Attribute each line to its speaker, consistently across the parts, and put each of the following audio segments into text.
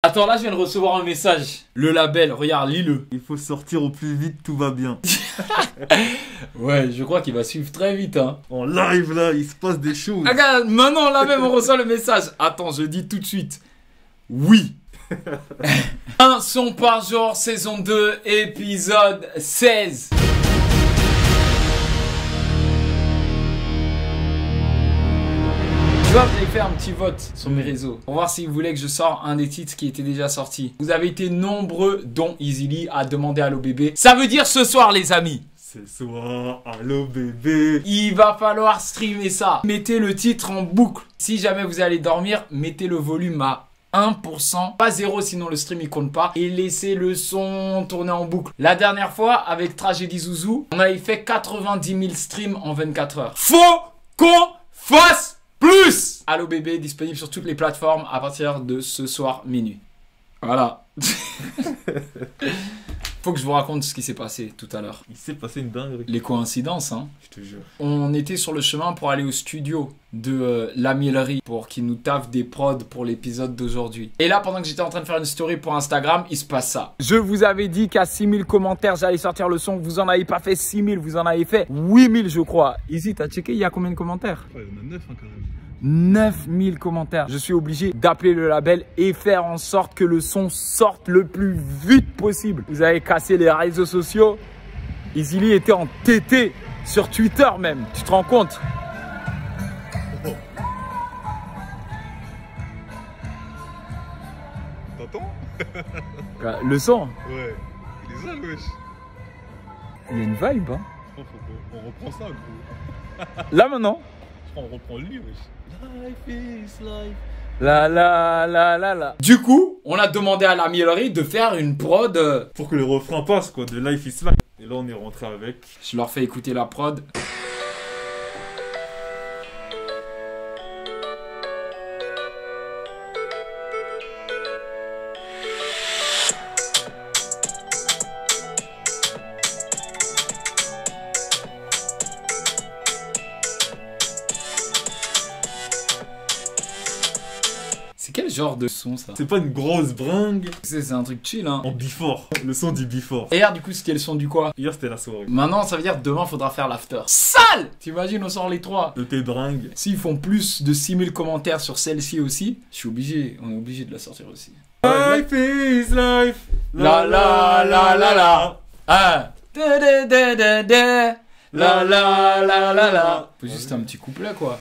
Speaker 1: Attends, là je viens de recevoir un message. Le label, regarde, lis-le.
Speaker 2: Il faut sortir au plus vite, tout va bien.
Speaker 1: Ouais, je crois qu'il va suivre très vite, hein.
Speaker 2: En live là, il se passe des choses.
Speaker 1: Regarde, maintenant là même on reçoit le message. Attends, je dis tout de suite. Oui. Un son par jour, saison 2, épisode 16. Tu vois, vous avez fait un petit vote sur mes réseaux pour voir si vous voulez que je sorte un des titres qui était déjà sorti. Vous avez été nombreux, dont Easyly, à demander Allo Bébé. Ça veut dire ce soir, les amis.
Speaker 2: Ce soir, Allo Bébé.
Speaker 1: Il va falloir streamer ça. Mettez le titre en boucle. Si jamais vous allez dormir, mettez le volume à 1%, pas 0 sinon le stream il compte pas, et laissez le son tourner en boucle. La dernière fois avec Tragédie Zouzou, on avait fait 90 000 streams en 24 heures. Faut qu'on fasse plus. Allo Bébé disponible sur toutes les plateformes à partir de ce soir minuit. Voilà. Faut que je vous raconte ce qui s'est passé tout à l'heure.
Speaker 2: Il s'est passé une dinguerie.
Speaker 1: Les coïncidences, hein.
Speaker 2: Je te jure.
Speaker 1: On était sur le chemin pour aller au studio de La Mielerie pour qu'ils nous taffent des prods pour l'épisode d'aujourd'hui. Et là, pendant que j'étais en train de faire une story pour Instagram, il se passe ça. Je vous avais dit qu'à 6000 commentaires, j'allais sortir le son. Vous en avez pas fait 6000, vous en avez fait 8000, je crois. Easy, t'as checké, il y a combien de commentaires?
Speaker 2: Ouais, il y en a 9 hein, quand même.
Speaker 1: 9000 commentaires. Je suis obligé d'appeler le label et faire en sorte que le son sorte le plus vite possible. Vous avez cassé les réseaux sociaux. Easyly était en TT sur Twitter même. Tu te rends compte?
Speaker 2: T'entends?
Speaker 1: Le son?
Speaker 2: Ouais. Il est ça, wesh.
Speaker 1: Il y a une vibe, hein?
Speaker 2: Je crois qu'on reprend ça, gros.
Speaker 1: Là maintenant?
Speaker 2: Je crois qu'on reprend lui, wesh. Life is life.
Speaker 1: La. Du coup, on a demandé à La Mielerie de faire une prod.
Speaker 2: Pour que le refrain passe, quoi, de Life is life. Et là, on est rentré avec.
Speaker 1: Je leur fais écouter la prod. C'est quel genre de son ça?
Speaker 2: C'est pas une grosse bringue.
Speaker 1: C'est un truc chill, hein.
Speaker 2: En before. Le son du before.
Speaker 1: Et hier, du coup, c'était le son du quoi?
Speaker 2: Hier, c'était la soirée.
Speaker 1: Maintenant, ça veut dire demain, faudra faire l'after. Sale! T'imagines, on sort les trois.
Speaker 2: De tes bringues.
Speaker 1: S'ils font plus de 6000 commentaires sur celle-ci aussi, je suis obligé, on est obligé de la sortir aussi.
Speaker 2: Life is life.
Speaker 1: La. Ah. La. Faut juste un petit couplet, quoi.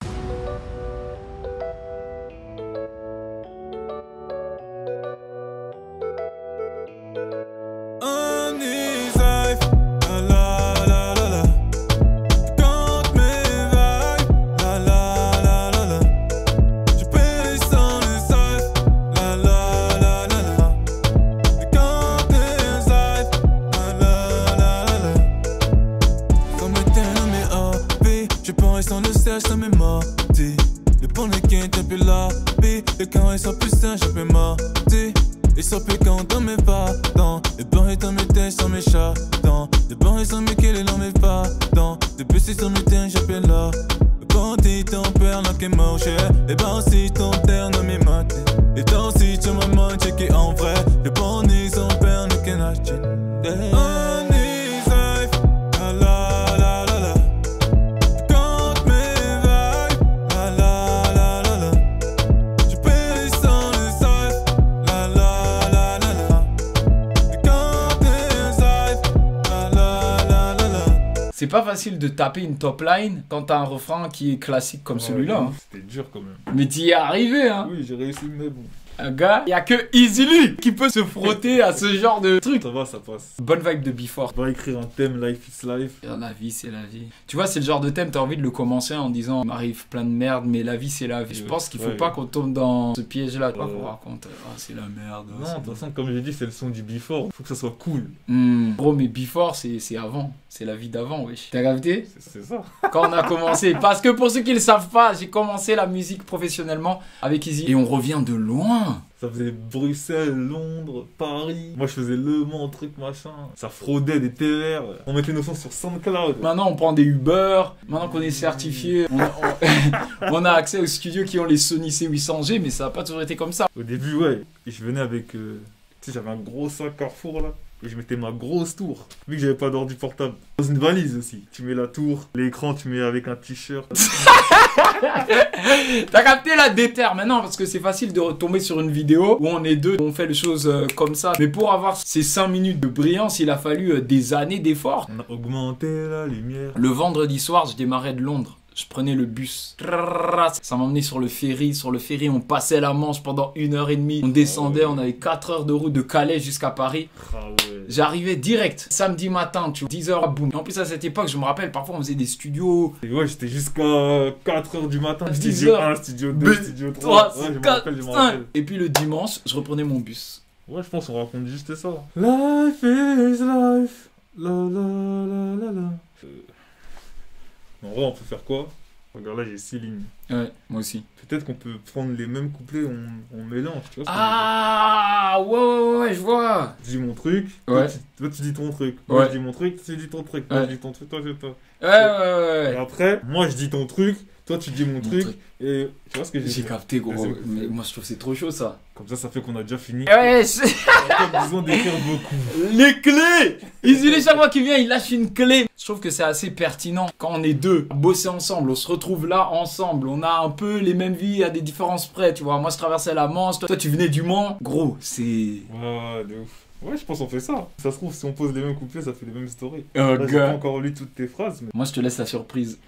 Speaker 3: Et quand ils sont plus sains, je peux morter. Ils sont piquants dans mes partants. Les bords dans mes têtes, sont mes chatons. Les bords sont mes quels dans mes partants. Depuis c'est sur mes têtes, j'appelle là. Le bandit, ton père, là qui est mort, les bords si ton terre, dans mes maths. Et dans si tu m'as manqué, checké en vrai. Le bandit, son père, là qui est naché.
Speaker 1: C'est pas facile de taper une top line quand t'as un refrain qui est classique comme celui-là. Hein.
Speaker 2: C'était dur quand même.
Speaker 1: Mais t'y es arrivé, hein.
Speaker 2: Oui, j'ai réussi, mais bon.
Speaker 1: Un gars, y a que Easyly qui peut se frotter à ce genre de truc.
Speaker 2: Ça va, ça passe.
Speaker 1: Bonne vibe de Before.
Speaker 2: On va écrire un thème, Life is life.
Speaker 1: La vie, c'est la vie. Tu vois, c'est le genre de thème, t'as envie de le commencer en disant, il m'arrive plein de merde, mais la vie, c'est la vie. Je pense qu'il faut pas qu'on tombe dans ce piège-là. Pas qu'on raconte, c'est la merde.
Speaker 2: Non, de toute façon, comme j'ai dit, c'est le son du Before. Faut que ça soit cool.
Speaker 1: Bro, mais Before, c'est avant. C'est la vie d'avant, wesh. T'as capté?
Speaker 2: C'est ça.
Speaker 1: Quand on a commencé. Parce que pour ceux qui le savent pas, j'ai commencé la musique professionnellement avec Eazy. Et on revient de loin. Putain.
Speaker 3: Ça faisait Bruxelles, Londres, Paris. Moi, je faisais Le Mans, truc, machin. Ça fraudait des TR. On mettait nos sons sur SoundCloud.
Speaker 1: Maintenant, on prend des Uber. Maintenant qu'on est certifié, on a accès aux studios qui ont les Sony C800G, mais ça n'a pas toujours été comme ça.
Speaker 3: Au début, ouais. Et je venais avec... tu sais, j'avais un gros sac Carrefour, là. Et je mettais ma grosse tour. Vu que j'avais pas d'ordi portable. Dans une valise aussi. Tu mets la tour. L'écran, tu mets avec un t-shirt.
Speaker 1: T'as capté la déter maintenant, parce que c'est facile de retomber sur une vidéo où on est deux, on fait les choses comme ça. Mais pour avoir ces 5 minutes de brillance, il a fallu des années d'efforts.
Speaker 3: On a augmenté la lumière.
Speaker 1: Le vendredi soir, je démarrais de Londres. Je prenais le bus. Ça m'emmenait sur le ferry. Sur le ferry, on passait la Manche pendant 1h30. On descendait, on avait 4 heures de route de Calais jusqu'à Paris.
Speaker 3: Ah ouais.
Speaker 1: J'arrivais direct, samedi matin, tu vois, 10h, boum. Et en plus, à cette époque, je me rappelle, parfois, on faisait des studios.
Speaker 3: Et ouais, j'étais jusqu'à 4h du matin.
Speaker 1: 10
Speaker 3: Studio
Speaker 1: heures.
Speaker 3: 1, studio 2, studio 3.
Speaker 1: 3,
Speaker 3: Ouais, je me
Speaker 1: 4,
Speaker 3: rappelle, je me
Speaker 1: 5.
Speaker 3: rappelle.
Speaker 1: Et puis le dimanche, je reprenais mon bus.
Speaker 3: Ouais, je pense qu'on raconte juste ça. Life is life. La la la la la. En vrai, on peut faire quoi? Regarde là, j'ai 6 lignes.
Speaker 1: Ouais, moi aussi.
Speaker 3: Peut-être qu'on peut prendre les mêmes couplets, on mélange, tu vois.
Speaker 1: Ah, ouais, je vois.
Speaker 3: Je dis mon truc,
Speaker 1: Ouais.
Speaker 3: toi tu dis ton truc.
Speaker 1: Ouais.
Speaker 3: Moi je dis mon truc, toi tu dis ton truc. Moi
Speaker 1: Ouais.
Speaker 3: je dis ton truc, toi tu dis ton truc.
Speaker 1: Ouais.
Speaker 3: Et après, moi je dis ton truc, toi tu dis mon truc.
Speaker 1: truc.
Speaker 3: Et tu vois ce que j'ai
Speaker 1: J'ai
Speaker 3: dit?
Speaker 1: capté, gros.
Speaker 3: C'est-
Speaker 1: Mais moi, je trouve que c'est trop chaud, ça.
Speaker 3: Comme ça fait qu'on a déjà fini.
Speaker 1: Ouais,
Speaker 3: On a pas besoin d'écrire beaucoup.
Speaker 1: les clés. Isilé, chaque fois qu'il vient, il lâche une clé. Je trouve que c'est assez pertinent quand on est deux, bosser ensemble, on se retrouve là ensemble, on a un peu les mêmes vies à des différences près, tu vois. Moi, je traversais la Manche, toi, tu venais du Mans. Gros, c'est...
Speaker 3: Ouais, de ouf. Ouais, je pense qu'on fait ça. Ça se trouve, si on pose les mêmes couplets, ça fait les mêmes stories.
Speaker 1: Oh,
Speaker 3: Là, j'ai pas
Speaker 1: gars.
Speaker 3: encore lu toutes tes phrases, mais.
Speaker 1: Moi, je te laisse la surprise.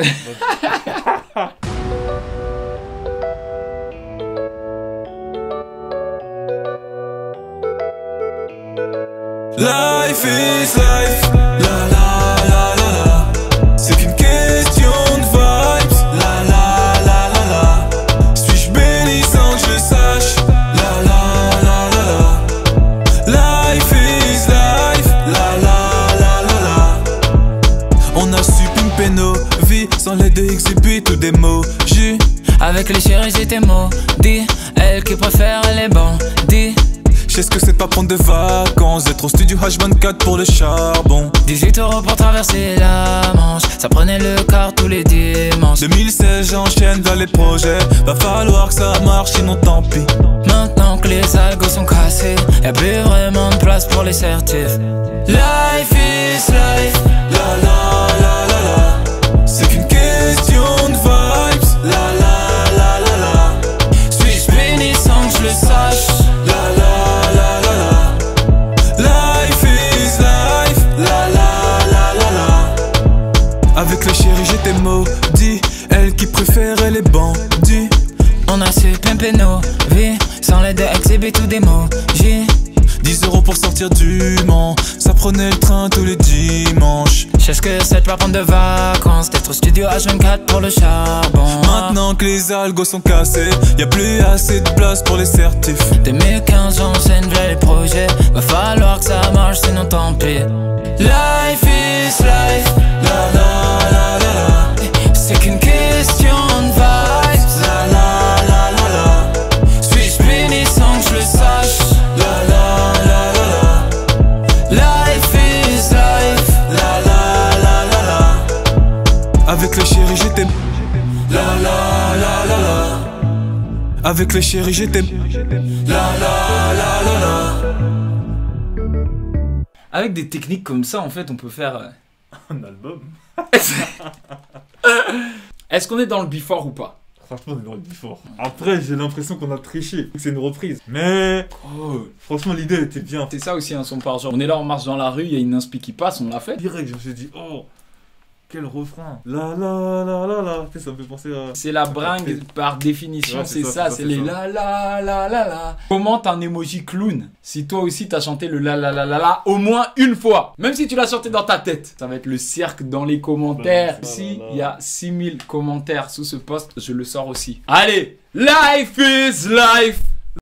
Speaker 3: Life is life, la la la la la. C'est qu'une question de vibes, la la la la la. Suis-je béni sans que je le sache, la la la la la. Life is life, la la la la la. On a su pimper nos vies sans l'aide de exhibit ou d'emoji.
Speaker 4: Avec les chéris j'étais maudit. Elle qui préfère les bandits.
Speaker 3: Je sais ce que c'est de pas prendre de vacances, d'être au studio H24 pour le charbon.
Speaker 4: 18 € pour traverser la Manche. Ça prenait le car tous les dimanches.
Speaker 3: 2016 j'enchaîne vers les projets. Va falloir que ça marche sinon tant pis.
Speaker 4: Maintenant que les algos sont cassés, y'a plus vraiment de place pour les certifs.
Speaker 3: Life is life, la la la la la. C'est qu'une question de vibes, la la la la la.
Speaker 4: Suis-je béni sans que je le sache?
Speaker 3: La la la la la. Life is life, la la la la la. Avec le chéri j'étais maudit, elle qui préférait les bandits.
Speaker 4: On a su pimper nos vies sans l'aide de exhibit ou d'emoji.
Speaker 3: 10 € pour sortir du Mans, ça prenait le train tous les dimanches.
Speaker 4: Je sais ce que c'est de pas prendre de vacances, d'être au studio H24 pour le charbon.
Speaker 3: Maintenant que les algos sont cassés, y'a plus assez de place pour les certifs.
Speaker 4: 2015 j'enchaîne vers les projets. Va falloir que ça marche sinon tant pis.
Speaker 3: Life is life, la la la la la.
Speaker 4: C'est qu'une question de vibes.
Speaker 3: La la la la la.
Speaker 4: Suis-je béni sans que je le sache?
Speaker 3: La la la la la.
Speaker 4: Life is life.
Speaker 3: La la la la la. Avec le chéri j'étais. La la la la la. Avec le chéri j'étais. La la la la la.
Speaker 1: Avec des techniques comme ça, en fait, on peut faire...
Speaker 3: Un album.
Speaker 1: Est-ce qu'on est dans le before ou pas?
Speaker 3: Franchement, on est dans le before. Après, j'ai l'impression qu'on a triché. C'est une reprise. Mais
Speaker 1: Oh,
Speaker 3: franchement, l'idée était bien.
Speaker 1: c'est ça aussi un son par genre. On est là, on marche dans la rue, il y a une inspi qui passe, on l'a fait.
Speaker 3: Direct, je me suis dit, oh, quel refrain. La la la la la. Tu sais, ça me fait penser à.
Speaker 1: C'est la bringue par définition,
Speaker 3: Ouais,
Speaker 1: c'est
Speaker 3: c'est
Speaker 1: ça,
Speaker 3: ça,
Speaker 1: c'est
Speaker 3: c'est
Speaker 1: les
Speaker 3: ça.
Speaker 1: la la la la la. Commente un emoji clown si toi aussi t'as chanté le la la la la la au moins une fois. Même si tu l'as chanté dans ta tête. Ça va être le cirque dans les commentaires.
Speaker 3: La, la,
Speaker 1: Si
Speaker 3: la.
Speaker 1: il y a 6000 commentaires sous ce post, je le sors aussi. Allez, life is life.